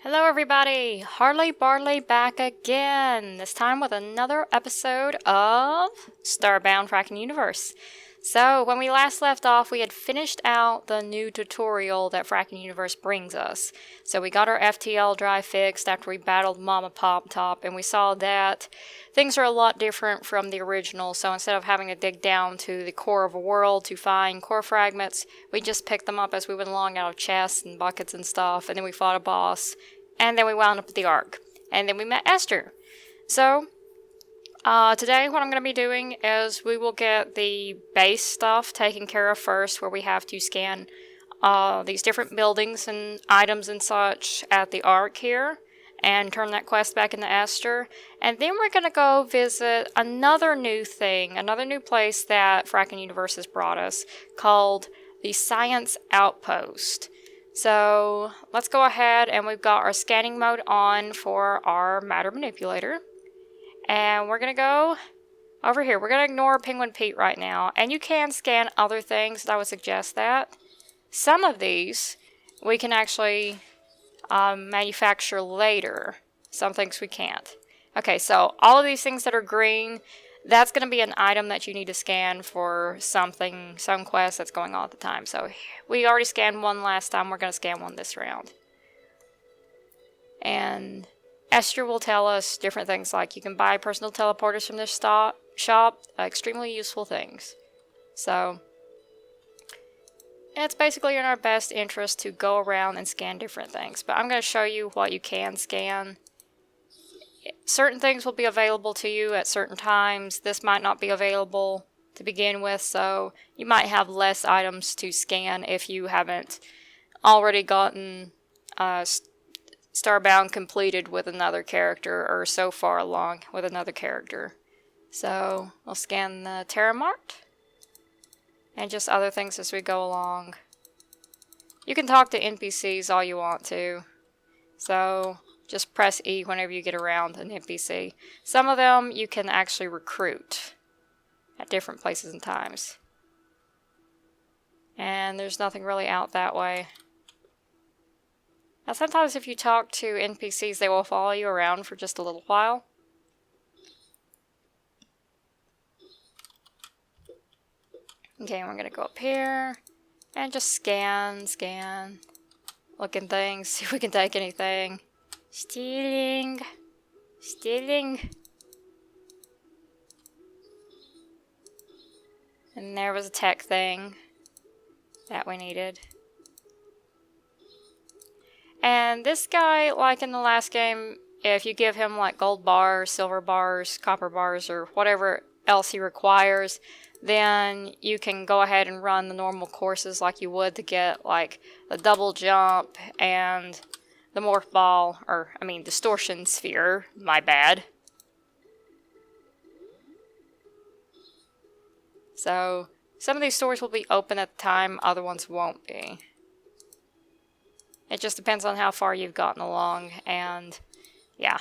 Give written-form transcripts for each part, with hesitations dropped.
Hello everybody, Harley Barley back again, this time with another episode of Starbound Frackin Universe. So, when we last left off, we had finished out the new tutorial that Frackin Universe brings us. So we got our FTL drive fixed after we battled Mama Pop Top, and we saw that things are a lot different from the original, so instead of having to dig down to the core of a world to find core fragments, we just picked them up as we went along out of chests and buckets and stuff, and then we fought a boss. And then we wound up at the Ark. And then we met Esther. So, today what I'm going to be doing is we will get the base stuff taken care of first, where we have to scan these different buildings and items and such at the Ark here, and turn that quest back into Esther. And then we're going to go visit another new thing, another new place that Frackin Universe has brought us, called the Science Outpost. So let's go ahead, and we've got our scanning mode on for our matter manipulator. And we're going to go over here. We're going to ignore Penguin Pete right now. And you can scan other things, I would suggest that. Some of these we can actually manufacture later. Some things we can't. Okay, so all of these things that are green, that's going to be an item that you need to scan for something, some quest that's going on at the time. So we already scanned one last time. We're going to scan one this round. And Esther will tell us different things like you can buy personal teleporters from this shop. Extremely useful things. So it's basically in our best interest to go around and scan different things. But I'm going to show you what you can scan. Certain things will be available to you at certain times. This might not be available to begin with, so you might have less items to scan if you haven't already gotten Starbound completed with another character, or so far along with another character. So we'll scan the Terra Mart and just other things as we go along. You can talk to NPCs all you want to, so just press E whenever you get around an NPC. Some of them you can actually recruit at different places and times. And there's nothing really out that way. Now sometimes if you talk to NPCs, they will follow you around for just a little while. Okay, we're gonna go up here and just scan, look in things, see if we can take anything. Stealing. And there was a tech thing that we needed. And this guy, like in the last game, if you give him like gold bars, silver bars, copper bars, or whatever else he requires, then you can go ahead and run the normal courses like you would to get like the double jump and the morph ball, or I mean distortion sphere, my bad. So some of these stores will be open at the time, other ones won't be. It just depends on how far you've gotten along, and yeah.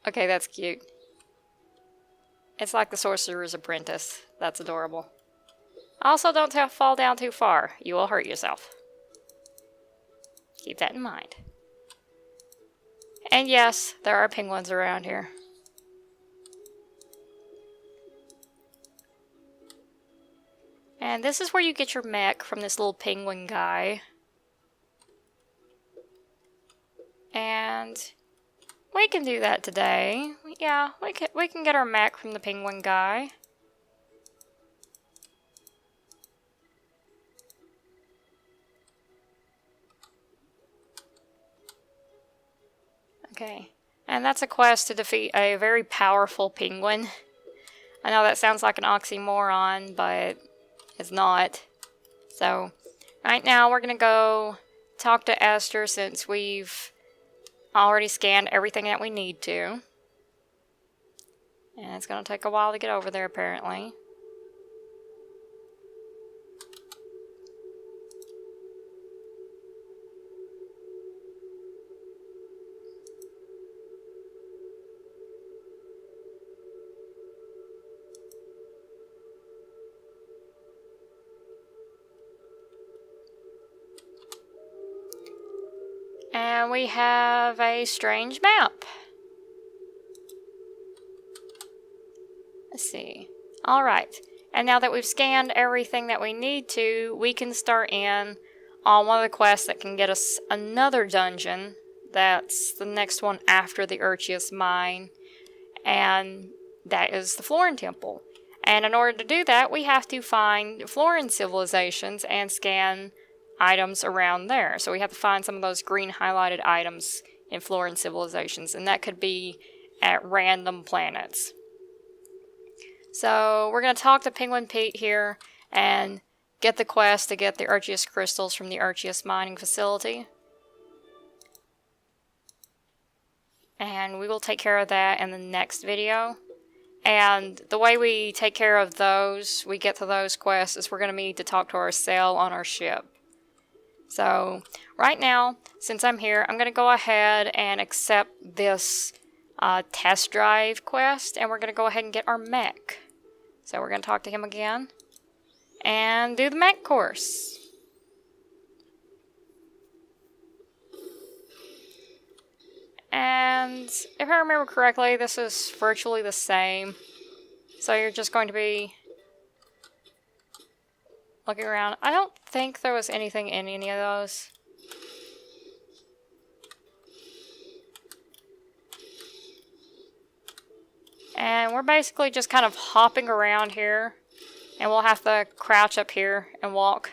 Okay, that's cute. It's like the Sorcerer's Apprentice. That's adorable. Also, don't fall down too far. You will hurt yourself. Keep that in mind. And yes, there are penguins around here. And this is where you get your mech from this little penguin guy. And we can do that today. Yeah, we can get our mech from the penguin guy. Okay, and that's a quest to defeat a very powerful penguin. I know that sounds like an oxymoron, but it's not. So, right now we're gonna go talk to Esther since we've already scanned everything that we need to. And it's gonna take a while to get over there, apparently. And we have a strange map. Let's see. Alright. And now that we've scanned everything that we need to, we can start in on one of the quests that can get us another dungeon. That's the next one after the Urchius Mine. And that is the Florin Temple. And in order to do that, we have to find Florin civilizations and scan items around there. So we have to find some of those green highlighted items in Florin civilizations. And that could be at random planets. So we're going to talk to Penguin Pete here and get the quest to get the Urchius crystals from the Urchius mining facility. And we will take care of that in the next video. And the way we take care of those, we get to those quests, is we're going to need to talk to our cell on our ship. So right now, since I'm here, I'm going to go ahead and accept this test drive quest. And we're going to go ahead and get our Mech. So we're going to talk to him again. And do the Mech course. And if I remember correctly, this is virtually the same. So you're just going to be looking around. I don't think there was anything in any of those. And we're basically just kind of hopping around here. And we'll have to crouch up here and walk.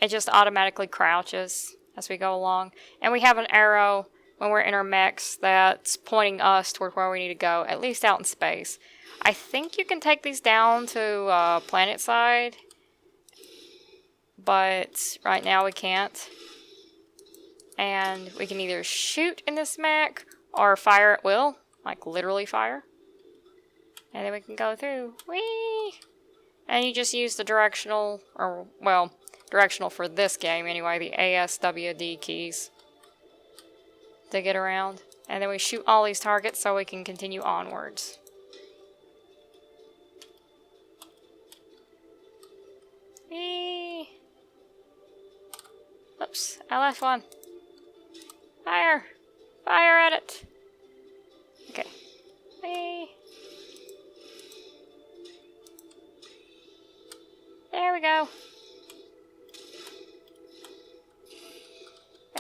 It just automatically crouches as we go along. And we have an arrow when we're in our mechs that's pointing us toward where we need to go, at least out in space. I think you can take these down to planet side, but right now we can't. And we can either shoot in this mech or fire at will, like literally fire. And then we can go through. Whee! And you just use the directional, or well, directional for this game anyway, the ASWD keys to get around. And then we shoot all these targets so we can continue onwards. Whee! Oops, I left one. Fire! Fire at it! Okay. Whee! There we go.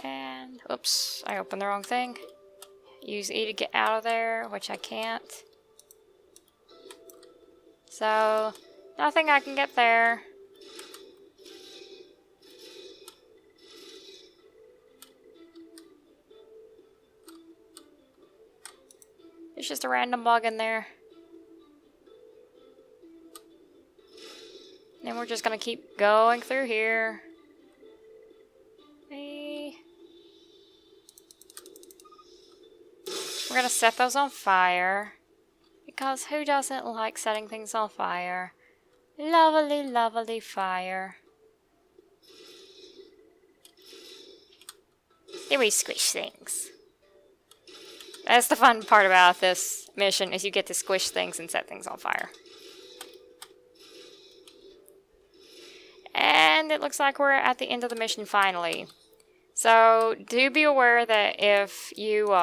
And, oops, I opened the wrong thing. Use E to get out of there, which I can't. So, nothing I can get there. There's just a random bug in there. And we're just gonna keep going through here. We're gonna set those on fire. Because who doesn't like setting things on fire? Lovely, lovely fire. Then we squish things. That's the fun part about this mission, is you get to squish things and set things on fire. And it looks like we're at the end of the mission finally. So do be aware that if you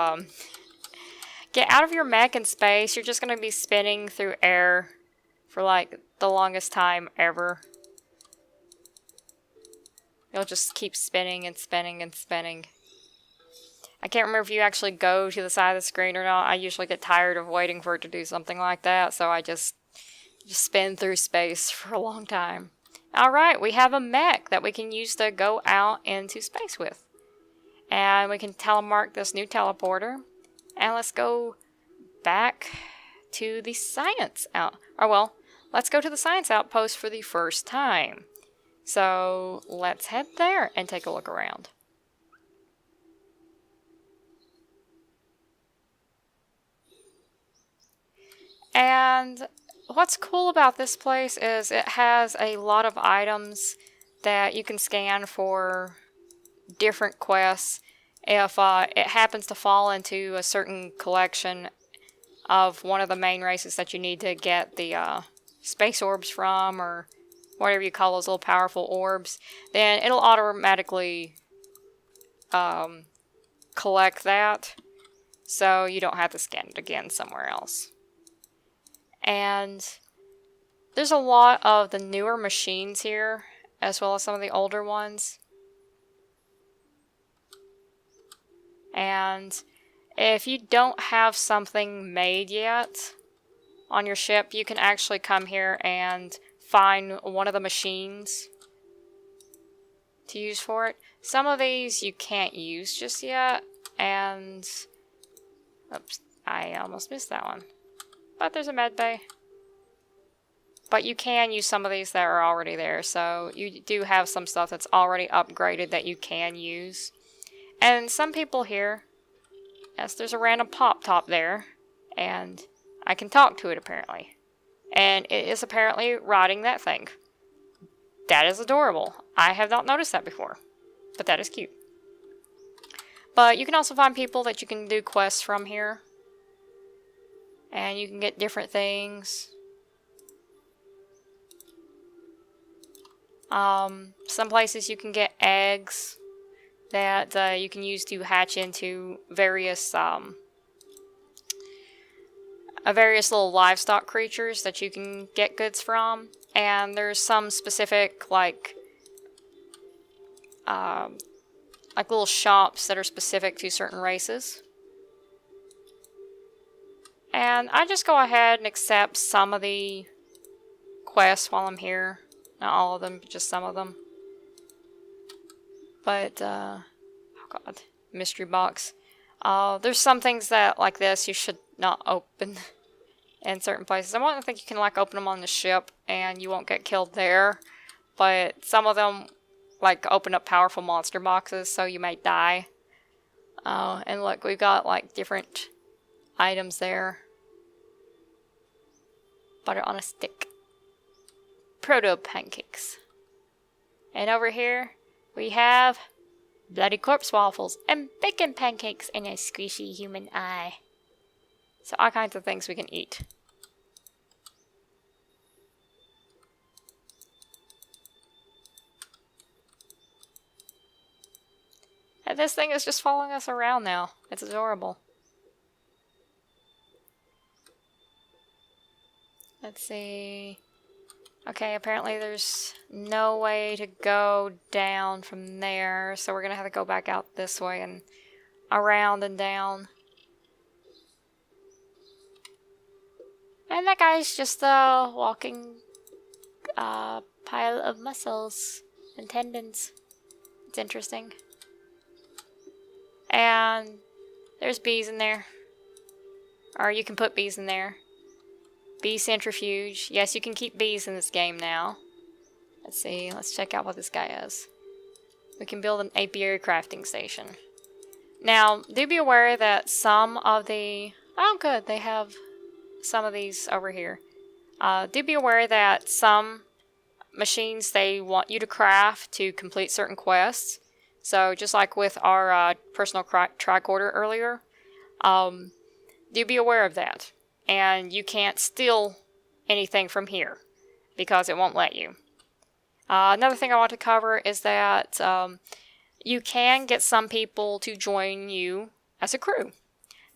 get out of your mech in space, you're just going to be spinning through air for like the longest time ever. You'll just keep spinning and spinning and spinning. I can't remember if you actually go to the side of the screen or not. I usually get tired of waiting for it to do something like that, so I just spin through space for a long time. Alright, we have a mech that we can use to go out into space with. And we can telemark this new teleporter. And let's go back to the Science let's go to the Science Outpost for the first time. So let's head there and take a look around. And what's cool about this place is it has a lot of items that you can scan for different quests. If it happens to fall into a certain collection of one of the main races that you need to get the space orbs from, or whatever you call those little powerful orbs, then it'll automatically collect that, so you don't have to scan it again somewhere else. And there's a lot of the newer machines here, as well as some of the older ones. And if you don't have something made yet on your ship, you can actually come here and find one of the machines to use for it. Some of these you can't use just yet, and oops, I almost missed that one. But there's a med bay. But you can use some of these that are already there, so you do have some stuff that's already upgraded that you can use. And some people here, yes, there's a random pop top there, and I can talk to it apparently. And it is apparently riding that thing. That is adorable. I have not noticed that before, but that is cute. But you can also find people that you can do quests from here. And you can get different things. Some places you can get eggs that you can use to hatch into various little livestock creatures that you can get goods from. And there's some specific like little shops that are specific to certain races. And I just go ahead and accept some of the quests while I'm here. Not all of them, but just some of them. But, oh god, mystery box. There's some things that, like this, you should not open in certain places. I want to think you can, like, open them on the ship and you won't get killed there. But some of them, like, open up powerful monster boxes, so you might die. And look, we've got, like, different items there. Butter on a stick. Proto pancakes. And over here, we have bloody corpse waffles and bacon pancakes and a squishy human eye. So all kinds of things we can eat. And this thing is just following us around now. It's adorable. Let's see. Okay, apparently there's no way to go down from there, so we're gonna have to go back out this way and around and down. And that guy's just a walking pile of muscles and tendons. It's interesting. And there's bees in there. Or you can put bees in there. Bee centrifuge. Yes, you can keep bees in this game now. Let's see. Let's check out what this guy is. We can build an apiary crafting station. Now, do be aware that some of the... Oh, good. They have some of these over here. Do be aware that some machines, they want you to craft to complete certain quests. So, just like with our personal tricorder earlier, do be aware of that. And you can't steal anything from here because it won't let you. Another thing I want to cover is that you can get some people to join you as a crew.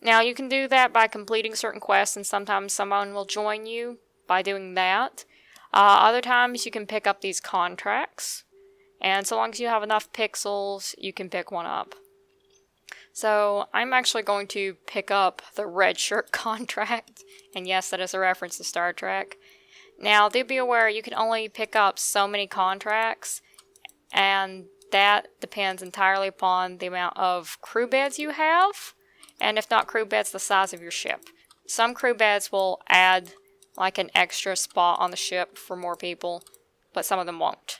Now, you can do that by completing certain quests, and sometimes someone will join you by doing that. Other times, you can pick up these contracts, and so long as you have enough pixels, you can pick one up. So, I'm actually going to pick up the red shirt contract. And yes, that is a reference to Star Trek. Now, do be aware, you can only pick up so many contracts. And that depends entirely upon the amount of crew beds you have. And if not crew beds, the size of your ship. Some crew beds will add like an extra spot on the ship for more people. But some of them won't.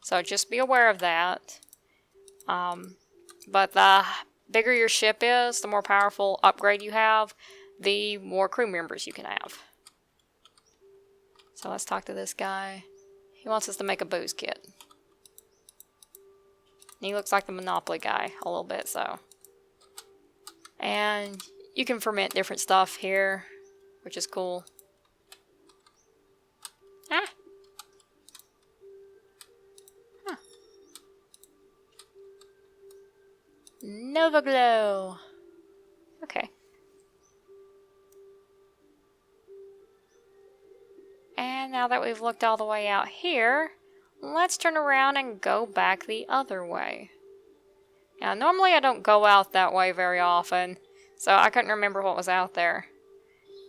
So just be aware of that. But the bigger your ship is, the more powerful upgrade you have, the more crew members you can have. So let's talk to this guy. He wants us to make a booze kit. And he looks like the Monopoly guy a little bit, so. And you can ferment different stuff here, which is cool. Ah! Huh. Nova Glow. Okay. And now that we've looked all the way out here, let's turn around and go back the other way. Now, normally I don't go out that way very often, so I couldn't remember what was out there.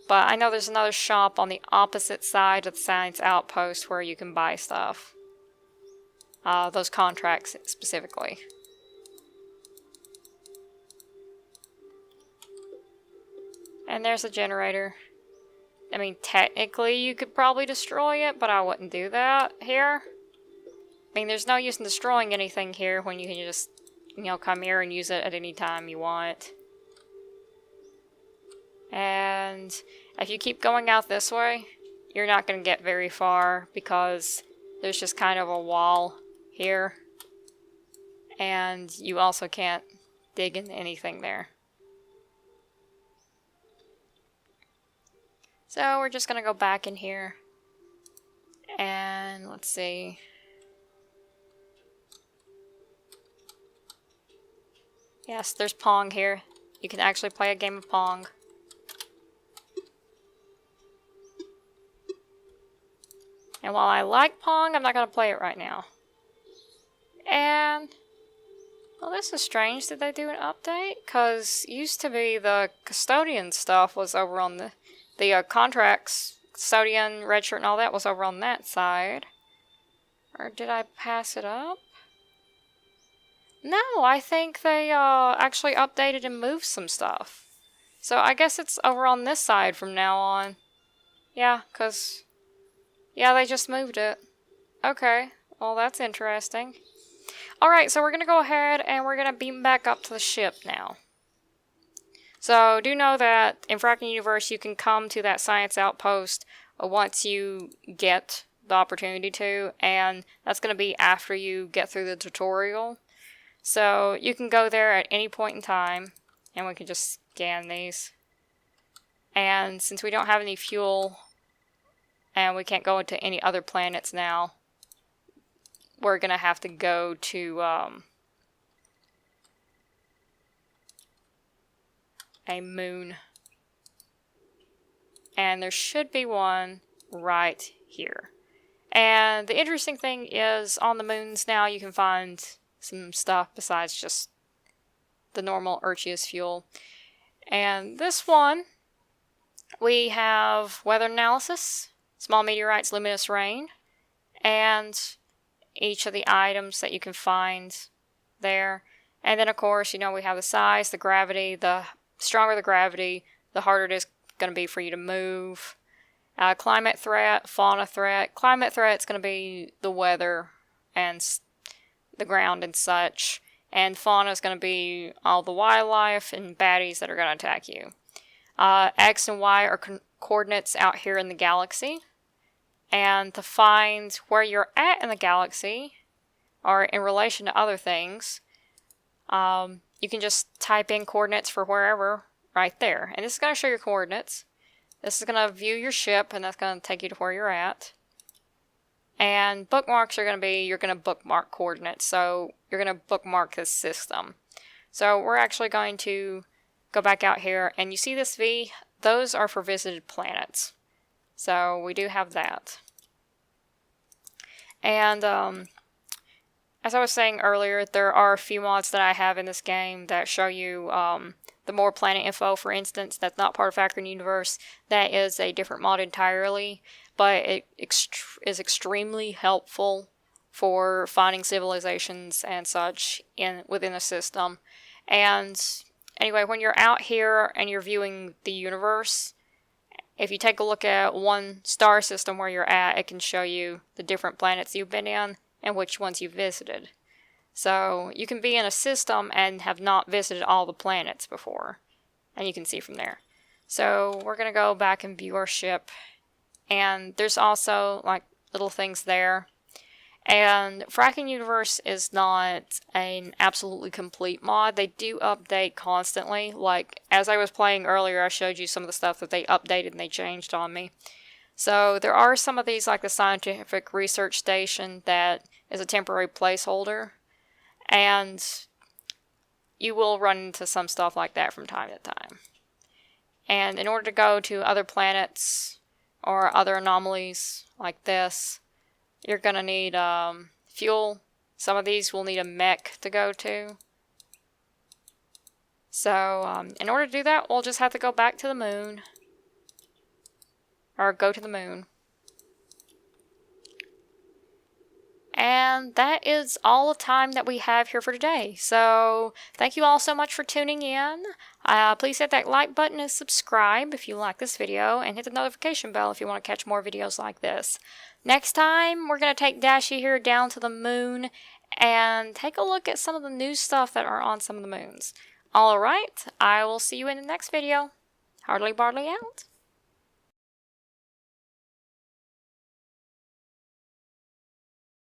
But I know there's another shop on the opposite side of the Science Outpost where you can buy stuff. Those contracts specifically. And there's a generator. I mean, technically you could probably destroy it, but I wouldn't do that here. I mean, there's no use in destroying anything here when you can just, you know, come here and use it at any time you want. And if you keep going out this way, you're not going to get very far because there's just kind of a wall here. And you also can't dig into anything there. So we're just going to go back in here. And let's see. Yes, there's Pong here. You can actually play a game of Pong. And while I like Pong, I'm not going to play it right now. And, well, this is strange. Did they do an update? Because used to be the custodian stuff was over on the contracts, custodian, red shirt, and all that was over on that side. Or did I pass it up? No, I think they actually updated and moved some stuff. So I guess it's over on this side from now on. Yeah, because... yeah, they just moved it. Okay, well that's interesting. Alright, so we're going to go ahead and we're going to beam back up to the ship now. So do know that in Frackin Universe you can come to that Science Outpost once you get the opportunity to, and that's going to be after you get through the tutorial. So you can go there at any point in time, and we can just scan these. And since we don't have any fuel, and we can't go into any other planets now, we're going to have to go to a moon. And there should be one right here. And the interesting thing is, on the moons now you can find some stuff besides just the normal Arceus fuel. And this one, we have weather analysis, small meteorites, luminous rain, and each of the items that you can find there. And then, of course, you know, we have the size, the gravity. The stronger the gravity, the harder it is going to be for you to move. Climate threat, fauna threat. Climate threat is going to be the weather and the ground and such. And fauna is going to be all the wildlife and baddies that are going to attack you. X and Y are coordinates out here in the galaxy. And to find where you're at in the galaxy, or in relation to other things, you can just type in coordinates for wherever right there. And this is going to show your coordinates. This is going to view your ship, and that's going to take you to where you're at. And bookmarks are going to be, you're going to bookmark coordinates. So you're going to bookmark this system. So we're actually going to go back out here, and you see this V? Those are for visited planets. So we do have that. And as I was saying earlier, there are a few mods that I have in this game that show you the more planet info, for instance. That's not part of Frackin Universe. That is a different mod entirely, but it is extremely helpful for finding civilizations and such within a system. And anyway, when you're out here and you're viewing the universe, if you take a look at one star system where you're at, it can show you the different planets you've been in and which ones you've visited. So you can be in a system and have not visited all the planets before, and you can see from there. So we're going to go back and view our ship, and there's also like little things there. And Frackin Universe is not an absolutely complete mod. They do update constantly. Like, as I was playing earlier, I showed you some of the stuff that they updated and they changed on me. So there are some of these, like the Scientific Research Station, that is a temporary placeholder. And you will run into some stuff like that from time to time. And in order to go to other planets or other anomalies like this, you're going to need fuel. Some of these will need a mech to go to. So in order to do that, we'll just have to go back to the moon. Or go to the moon. And that is all the time that we have here for today. So thank you all so much for tuning in. Please hit that like button and subscribe if you like this video, and hit the notification bell if you want to catch more videos like this. Next time, we're going to take Dashy here down to the moon and take a look at some of the new stuff that are on some of the moons. Alright, I will see you in the next video. Hardly Barley out.